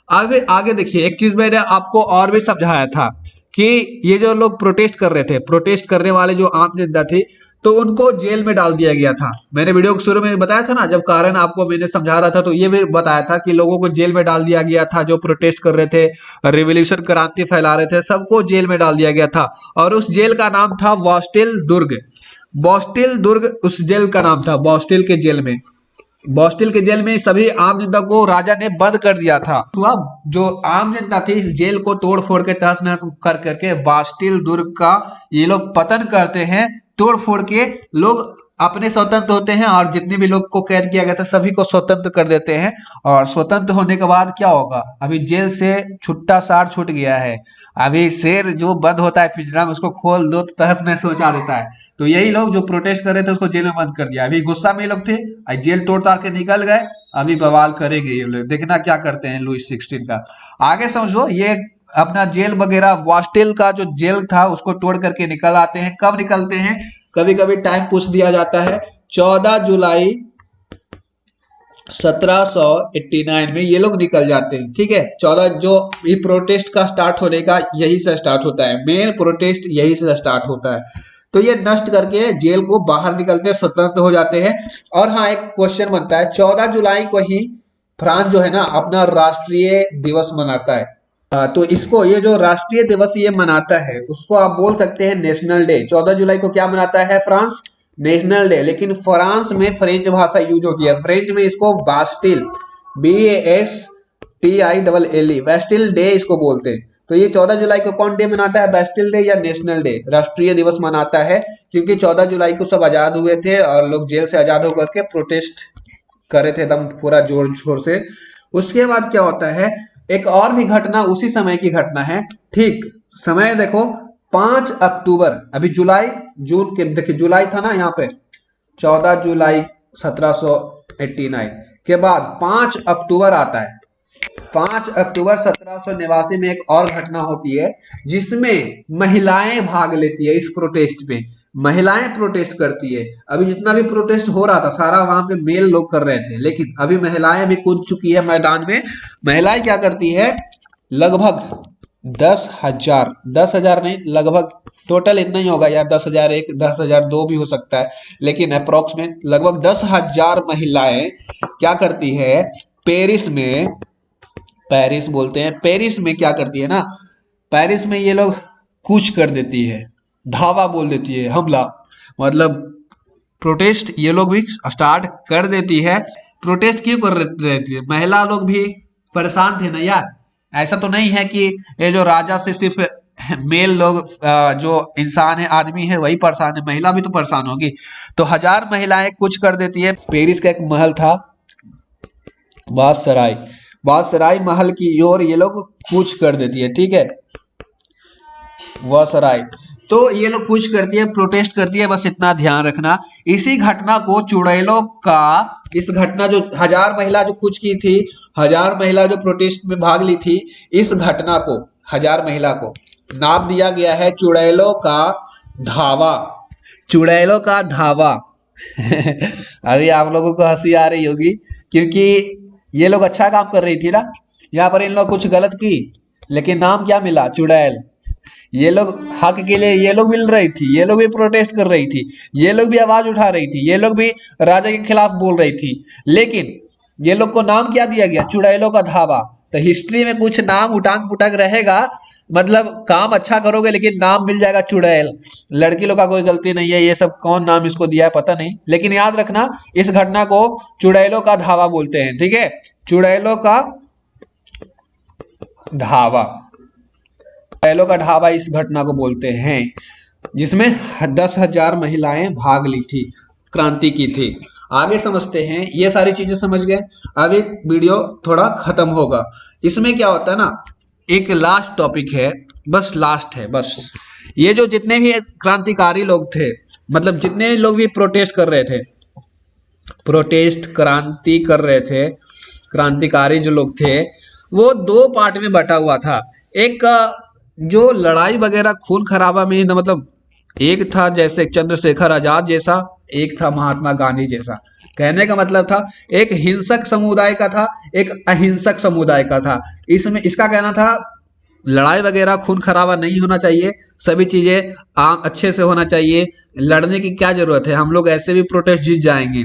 आगे आगे देखिए, एक चीज मैंने आपको और भी समझाया था कि ये जो लोग प्रोटेस्ट कर रहे थे, प्रोटेस्ट करने वाले जो आम जनता थी, तो उनको जेल में डाल दिया गया था। मैंने वीडियो के शुरू में बताया था ना, जब कारण आपको मैंने समझा रहा था, तो ये भी बताया था कि लोगों को जेल में डाल दिया गया था, जो प्रोटेस्ट कर रहे थे, रिवॉल्यूशन क्रांति फैला रहे थे, सबको जेल में डाल दिया गया था। और उस जेल का नाम था बॉस्टिल दुर्ग। बॉस्टिल दुर्ग उस जेल का नाम था। बॉस्टिल के जेल में, बॉस्टिल के जेल में सभी आम जनता को राजा ने बंद कर दिया था। तो अब जो आम जनता थी, इस जेल को तोड़ फोड़ के, तहस नहस कर करके बॉस्टिल दुर्ग का ये लोग पतन करते हैं। तोड़ फोड़ के लोग अपने स्वतंत्र होते हैं, और जितने भी लोग को कैद किया गया था सभी को स्वतंत्र कर देते हैं। और स्वतंत्र होने के बाद क्या होगा, अभी जेल से छुट्टा सार छूट गया है। अभी शेर जो बंद होता है पिंजरा में, उसको खोल दो तो तहस नहस मचा देता है। तो यही लोग जो प्रोटेस्ट कर रहे थे उसको जेल में बंद कर दिया। अभी गुस्सा में ये लोग थे, जेल तोड़ ताड़ के निकल गए, अभी बवाल करेंगे ये लोग, देखना क्या करते हैं लुइस 16 का। आगे समझो, ये अपना जेल वगैरह, बॉस्टिल का जो जेल था उसको तोड़ करके निकल आते हैं। कब निकलते हैं, कभी कभी टाइम पूछ दिया जाता है, 14 जुलाई 1789 में ये लोग निकल जाते हैं। ठीक है, 14 जो ये प्रोटेस्ट का स्टार्ट होने का यही से स्टार्ट होता है, मेन प्रोटेस्ट यही से स्टार्ट होता है। तो ये नष्ट करके जेल को बाहर निकलते हैं, स्वतंत्र हो जाते हैं। और हाँ, एक क्वेश्चन बनता है, 14 जुलाई को ही फ्रांस जो है ना अपना राष्ट्रीय दिवस मनाता है। तो इसको, ये जो राष्ट्रीय दिवस ये मनाता है, उसको आप बोल सकते हैं नेशनल डे। 14 जुलाई को क्या मनाता है फ्रांस, नेशनल डे। लेकिन फ्रांस में फ्रेंच भाषा यूज होती है, फ्रेंच में इसको बास्टिल, BASTILLE, बास्टिल डे इसको बोलते हैं। तो ये 14 जुलाई को कौन डे मनाता है? बेस्टिल डे या नेशनल डे, राष्ट्रीय दिवस मनाता है, क्योंकि 14 जुलाई को सब आजाद हुए थे और लोग जेल से आजाद होकर के प्रोटेस्ट कर रहे थे एकदम पूरा जोर शोर से। उसके बाद क्या होता है, एक और भी घटना उसी समय की घटना है, ठीक समय देखो 5 अक्टूबर, अभी जुलाई जून के देखिए जुलाई था ना यहाँ पे, 14 जुलाई 1789 के बाद 5 अक्टूबर आता है। 5 अक्टूबर 1789 में एक और घटना होती है जिसमें महिलाएं भाग लेती है। इस प्रोटेस्ट में महिलाएं प्रोटेस्ट करती है। अभी जितना भी प्रोटेस्ट हो रहा था सारा वहां पे मेल लोग कर रहे थे, लेकिन अभी महिलाएं भी कूद चुकी है मैदान में। महिलाएं क्या करती है, लगभग 10,000 नहीं, लगभग टोटल इतना ही होगा यार, 10,001 10,002 भी हो सकता है, लेकिन अप्रोक्स में लगभग 10,000 महिलाएं क्या करती है, पेरिस में, पेरिस बोलते हैं, पेरिस में क्या करती है ना, पेरिस में ये लोग कूच कर देती है, धावा बोल देती है, हमला, मतलब प्रोटेस्ट ये लोग भी स्टार्ट कर देती है। प्रोटेस्ट क्यों कर रही है, महिला लोग भी परेशान थे ना यार। ऐसा तो नहीं है कि ये जो राजा से सिर्फ मेल लोग जो इंसान है आदमी है वही परेशान है, महिला भी तो परेशान होगी। तो 1000 महिलाएं कुछ कर देती है। पेरिस का एक महल था बादसराय, बादसराय महल की ओर ये लोग कूच कर देती है, ठीक है, वासराय। तो ये लोग कुछ करती है, प्रोटेस्ट करती है, बस इतना ध्यान रखना। इसी घटना को चुड़ैलों का, इस घटना जो 1000 महिला जो कुछ की थी, 1000 महिला जो प्रोटेस्ट में भाग ली थी, इस घटना को 1000 महिला को नाम दिया गया है चुड़ैलों का धावा, चुड़ैलों का धावा। अभी आप लोगों को हंसी आ रही होगी क्योंकि ये लोग अच्छा काम कर रही थी ना, यहाँ पर इन लोग कुछ गलत की, लेकिन नाम क्या मिला, चुड़ैल। ये लोग हक के लिए ये लोग मिल रही थी, ये लोग भी प्रोटेस्ट कर रही थी, ये लोग भी आवाज उठा रही थी, ये लोग भी राजा के खिलाफ बोल रही थी, लेकिन ये लोग को नाम क्या दिया गया, चुड़ैलों का धावा। तो हिस्ट्री में कुछ नाम उटांग पुटक रहेगा, मतलब काम अच्छा करोगे लेकिन नाम मिल जाएगा चुड़ैल। लड़की लोग का कोई गलती नहीं है, ये सब कौन नाम इसको दिया है पता नहीं, लेकिन याद रखना इस घटना को चुड़ैलों का धावा बोलते हैं, ठीक है, चुड़ैलों का धावा, चुड़ैलों का ढाबा इस घटना को बोलते हैं, जिसमें 10,000 महिलाएं भाग ली थी, क्रांति की थी। आगे समझते हैं, ये सारी चीजें समझ गए, अभी वीडियो थोड़ा खत्म होगा। इसमें क्या होता है ना, एक लास्ट टॉपिक है, बस लास्ट है बस। ये जो जितने भी क्रांतिकारी लोग थे, मतलब जितने लोग भी प्रोटेस्ट कर रहे थे, प्रोटेस्ट क्रांति कर रहे थे, क्रांतिकारी जो लोग थे, वो 2 पार्ट में बटा हुआ था। एक जो लड़ाई वगैरह खून खराबा में, मतलब एक था जैसे चंद्रशेखर आजाद जैसा, एक था महात्मा गांधी जैसा। कहने का मतलब था एक हिंसक समुदाय का था, एक अहिंसक समुदाय का था। इसमें इसका कहना था लड़ाई वगैरह खून खराबा नहीं होना चाहिए, सभी चीजें अच्छे से होना चाहिए, लड़ने की क्या जरूरत है, हम लोग ऐसे भी प्रोटेस्ट जीत जाएंगे।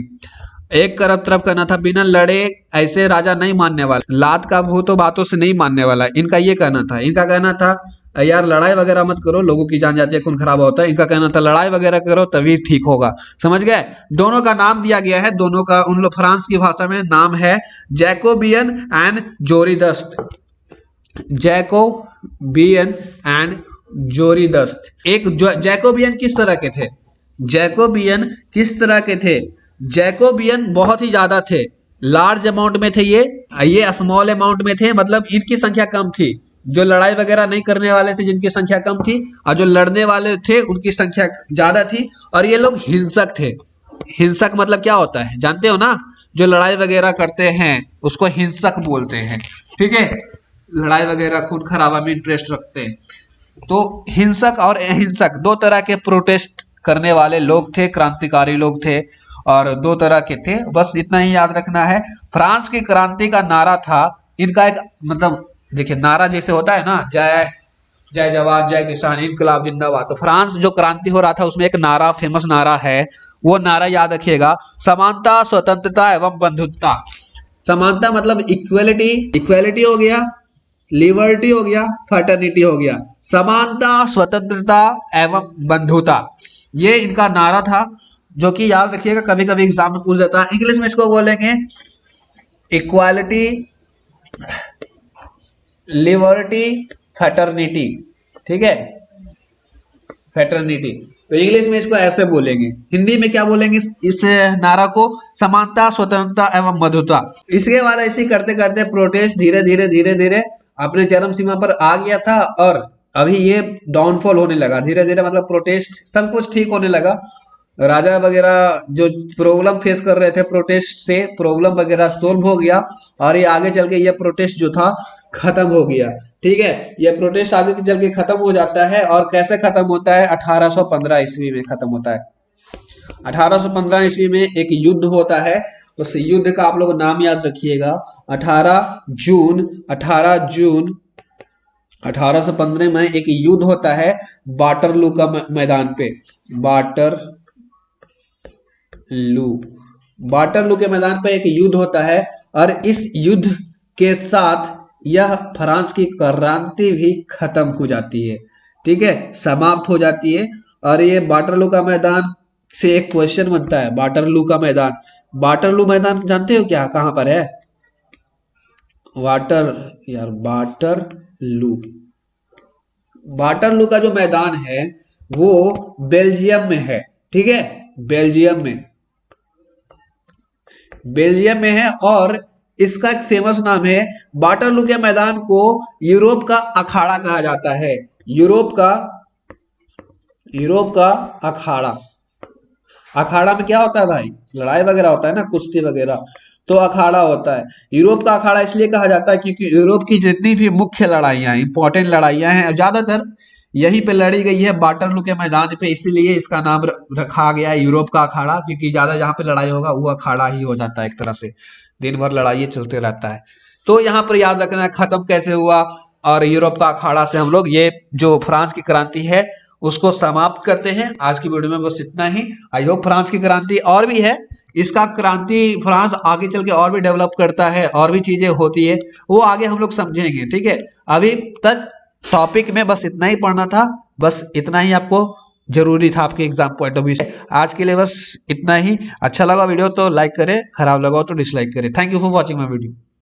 एक तरफ कहना था बिना लड़े ऐसे राजा नहीं मानने वाला, लात का भूत तो बातों से नहीं मानने वाला, इनका ये कहना था। इनका कहना था यार लड़ाई वगैरह मत करो, लोगों की जान जाती है, खून खराब होता है। इनका कहना था लड़ाई वगैरह करो तभी ठीक होगा, समझ गए। दोनों का नाम दिया गया है, दोनों का उन लोग फ्रांस की भाषा में नाम है जैकोबियन एंड जोरीदस्त, जैकोबियन एंड जोरीदस्त। एक जैकोबियन किस तरह के थे, जैकोबियन किस तरह के थे, जैकोबियन बहुत ही ज्यादा थे, लार्ज अमाउंट में थे, ये स्मॉल अमाउंट में थे, मतलब इनकी संख्या कम थी। जो लड़ाई वगैरह नहीं करने वाले थे जिनकी संख्या कम थी, और जो लड़ने वाले थे उनकी संख्या ज्यादा थी। और ये लोग हिंसक थे। हिंसक मतलब क्या होता है जानते हो ना, जो लड़ाई वगैरह करते हैं उसको हिंसक बोलते हैं, ठीक है, लड़ाई वगैरह खून खराबा में इंटरेस्ट रखते हैं। तो हिंसक और अहिंसक 2 तरह के प्रोटेस्ट करने वाले लोग थे, क्रांतिकारी लोग थे, और 2 तरह के थे, बस इतना ही याद रखना है। फ्रांस की क्रांति का नारा था, इनका एक मतलब देखिए नारा जैसे होता है ना, जय जय जवान जय किसान इनकलाब जिंदाबाद, तो फ्रांस जो क्रांति हो रहा था उसमें एक नारा, फेमस नारा है, वो नारा याद रखिएगा, समानता स्वतंत्रता एवं बंधुत्ता। समानता मतलब इक्वलिटी, इक्वलिटी हो गया, लिबर्टी हो गया, फर्टर्निटी हो गया, समानता स्वतंत्रता एवं बंधुता, ये इनका नारा था, जो कि याद रखिएगा कभी कभी एग्जाम में पूछ जाता है। इंग्लिश में इसको बोलेंगे इक्वालिटी, लिबर्टी फैटर्निटी, ठीक है, फैटर्निटी। तो इंग्लिश में इसको ऐसे बोलेंगे, हिंदी में क्या बोलेंगे इस नारा को? समानता, स्वतंत्रता एवं मधुरता। इसके बाद ऐसे करते करते प्रोटेस्ट धीरे धीरे धीरे धीरे अपने चरम सीमा पर आ गया था और अभी ये डाउनफॉल होने लगा धीरे धीरे, मतलब प्रोटेस्ट सब कुछ ठीक होने लगा। राजा वगैरह जो प्रॉब्लम फेस कर रहे थे प्रोटेस्ट से, प्रॉब्लम वगैरह सोल्व हो गया और ये आगे चल के ये प्रोटेस्ट जो था खत्म हो गया, ठीक है। ये प्रोटेस्ट आगे चल के खत्म हो जाता है और कैसे खत्म होता है? 1815 ईस्वी में खत्म होता है। 1815 ईस्वी में एक युद्ध होता है, उस युद्ध का आप लोग नाम याद रखिएगा। 18 जून 1815 में एक युद्ध होता है वाटरलू का मैदान पे। वाटरलू के मैदान पे एक युद्ध होता है और इस युद्ध के साथ यह फ्रांस की क्रांति भी खत्म हो जाती है, ठीक है, समाप्त हो जाती है। और ये वाटरलू का मैदान से एक क्वेश्चन बनता है। वाटरलू का मैदान, वाटरलू मैदान जानते हो क्या, कहां पर है? वाटरलू का जो मैदान है वो बेल्जियम में है, ठीक है, बेल्जियम में है। और इसका एक फेमस नाम है, वाटरलू के मैदान को यूरोप का अखाड़ा कहा जाता है। यूरोप का अखाड़ा में क्या होता है भाई? लड़ाई वगैरह होता है ना, कुश्ती वगैरह, तो अखाड़ा होता है। यूरोप का अखाड़ा इसलिए कहा जाता है क्योंकि यूरोप की जितनी भी मुख्य लड़ाइयां, इंपॉर्टेंट लड़ाइयां हैं, ज्यादातर यहीं पे लड़ी गई है वाटरलू के मैदान पे, इसीलिए इसका नाम रखा गया है यूरोप का अखाड़ा, क्योंकि ज्यादा जहाँ पे लड़ाई होगा वो अखाड़ा ही हो जाता है, एक तरह से दिन भर लड़ाई चलते रहता है। तो यहाँ पर याद रखना है खत्म कैसे हुआ, और यूरोप का अखाड़ा से हम लोग ये जो फ्रांस की क्रांति है उसको समाप्त करते हैं। आज की वीडियो में बस इतना ही। आई होप फ्रांस की क्रांति और भी है, इसका क्रांति फ्रांस आगे चल के और भी डेवलप करता है, और भी चीजें होती है, वो आगे हम लोग समझेंगे, ठीक है। अभी तक टॉपिक में बस इतना ही पढ़ना था, बस इतना ही आपको जरूरी था आपके एग्जाम पॉइंट ऑफ व्यू से। आज के लिए बस इतना ही। अच्छा लगा वीडियो तो लाइक करें, खराब लगा तो डिसलाइक करें। Thank you for watching my video.